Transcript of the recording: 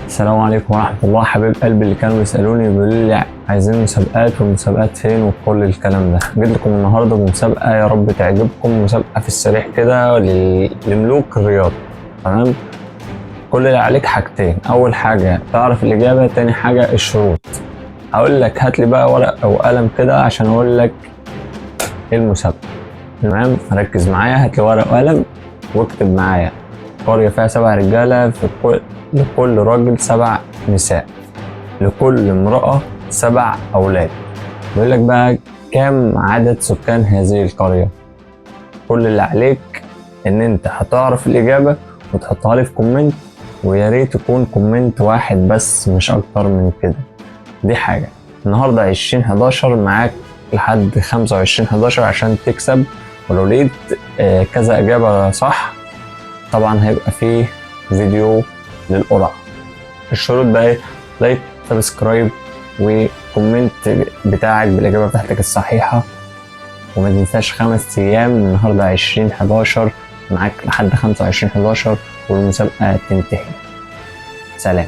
السلام عليكم ورحمة الله. حبيب قلبي اللي كانوا بيسألوني بيقولوا لي عايزين مسابقات، والمسابقات فين وكل الكلام ده. جيت لكم النهارده بمسابقة يا رب تعجبكم، مسابقة في السريع كده لملوك الرياضة. تمام. كل اللي عليك حاجتين، أول حاجة تعرف الإجابة، تاني حاجة الشروط. هقول لك هات لي بقى ورق أو قلم كده عشان أقول لك إيه المسابقة. تمام، ركز معايا، هات لي ورق وقلم واكتب معايا. قرية فيها 7 رجالة، لكل راجل 7 نساء، لكل امرأة 7 أولاد. بيقول لك بقى كام عدد سكان هذه القرية. كل اللي عليك إن أنت هتعرف الإجابة وتحطها لي في كومنت، ويا ريت يكون كومنت واحد بس مش أكتر من كده. دي حاجة. النهاردة 20/11 معاك لحد 25/11 عشان تكسب، ولو لقيت كذا إجابة صح طبعا هيبقى فيه فيديو للقرعة. الشروط بقى ايه؟ لايك، سبسكرايب، وكومنت بتاعك بالإجابة بتاعتك الصحيحة. وما تنساش 5 أيام، النهاردة 20/11 معاك لحد 25/11 والمسابقة تنتهي. سلام.